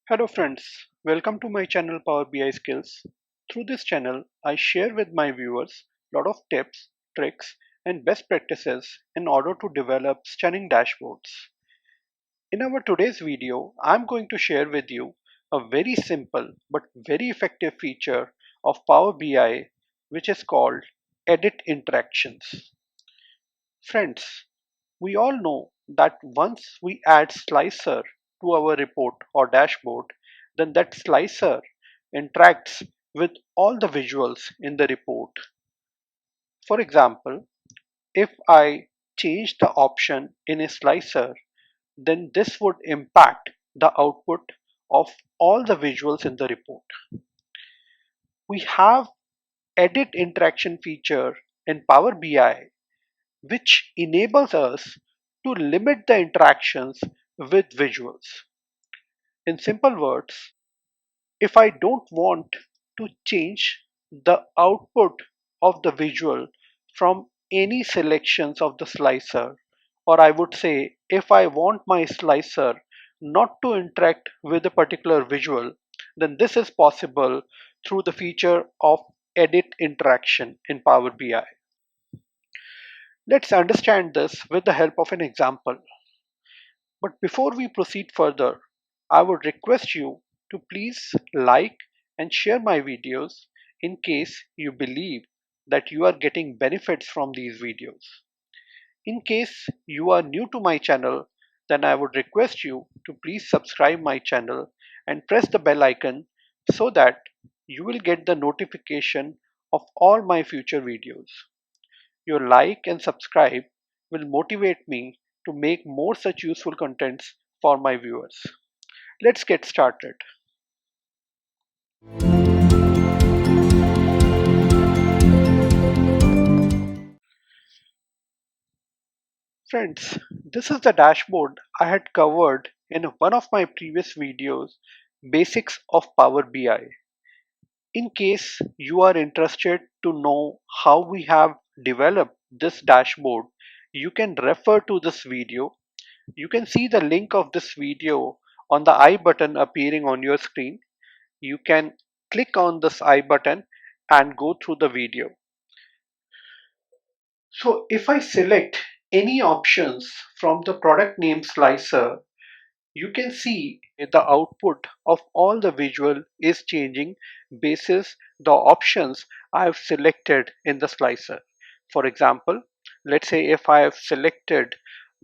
Hello friends, welcome to my channel Power BI Skills. Through this channel, I share with my viewers a lot of tips, tricks, and best practices in order to develop stunning dashboards. In our today's video, I'm going to share with you a very simple but very effective feature of Power BI which is called Edit Interactions. Friends, we all know that once we add slicer to our report or dashboard, then that slicer interacts with all the visuals in the report. For example, if I change the option in a slicer, then this would impact the output of all the visuals in the report. We have edit interaction feature in Power BI which enables us to limit the interactions with visuals. In simple words, if I don't want to change the output of the visual from any selections of the slicer, or I would say if I want my slicer not to interact with a particular visual, then this is possible through the feature of edit interaction in Power BI. Let's understand this with the help of an example. But before we proceed further, I would request you to please like and share my videos in case you believe that you are getting benefits from these videos. In case you are new to my channel, then I would request you to please subscribe my channel and press the bell icon so that you will get the notification of all my future videos. Your like and subscribe will motivate me to make more such useful contents for my viewers. Let's get started. Friends, this is the dashboard I had covered in one of my previous videos, Basics of Power BI. In case you are interested to know how we have developed this dashboard, you can refer to this video. You can see the link of this video on the I button appearing on your screen. You can click on this I button and go through the video. So if I select any options from the product name slicer, you can see the output of all the visual is changing basis the options I have selected in the slicer. For example, let's say if I have selected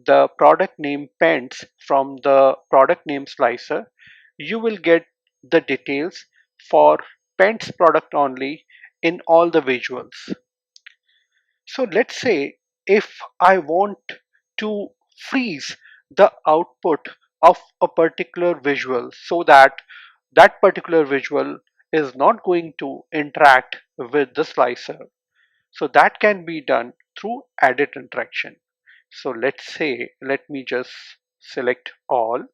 the product name pens from the product name slicer, you will get the details for pens product only in all the visuals. So let's say if I want to freeze the output of a particular visual so that that particular visual is not going to interact with the slicer. So that can be done through edit interaction. So let's say, let me just select all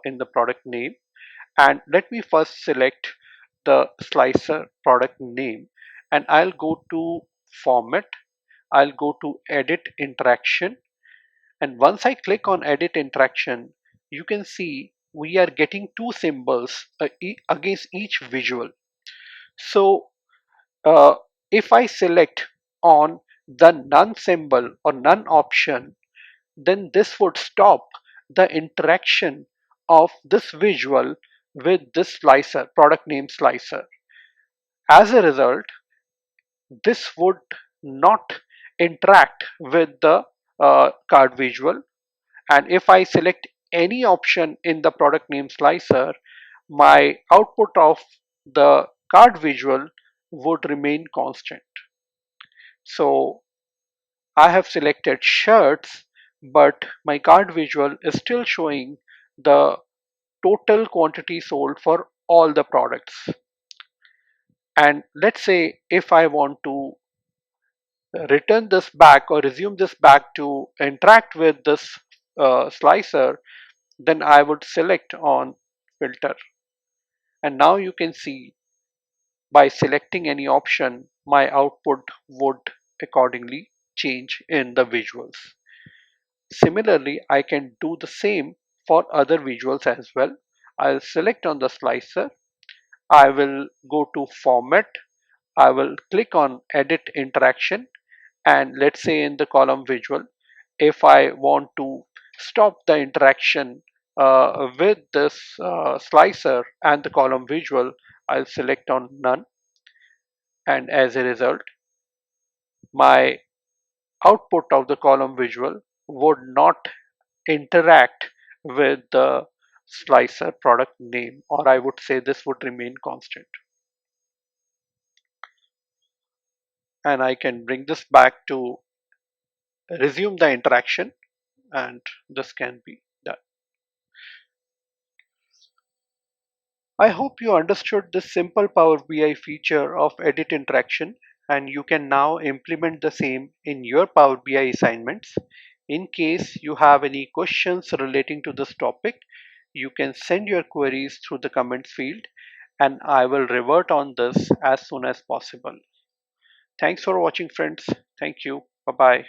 in the product name, and let me first select the slicer product name, and I'll go to format. I'll go to edit interaction, and once I click on edit interaction, you can see we are getting two symbols against each visual. So uh, if I select on the none symbol or none option, then this would stop the interaction of this visual with this slicer, product name slicer. As a result, this would not interact with the card visual, and if I select any option in the product name slicer, my output of the card visual would remain constant. So I have selected shirts, but my card visual is still showing the total quantity sold for all the products. And let's say if I want to return this back or resume this back to interact with this slicer, then I would select on filter. And now you can see by selecting any option, my output would accordingly change in the visuals. Similarly, I can do the same for other visuals as well. I'll select on the slicer. I will go to format. I will click on edit interaction, and let's say in the column visual, if I want to stop the interaction with this slicer and the column visual, I'll select on none, and as a result my output of the column visual would not interact with the slicer product name, or I would say this would remain constant. And I can bring this back to resume the interaction, and this can be done. I hope you understood this simple Power BI feature of edit interaction, and you can now implement the same in your Power BI assignments. In case you have any questions relating to this topic, you can send your queries through the comments field, and I will revert on this as soon as possible. Thanks for watching, friends. Thank you. Bye bye.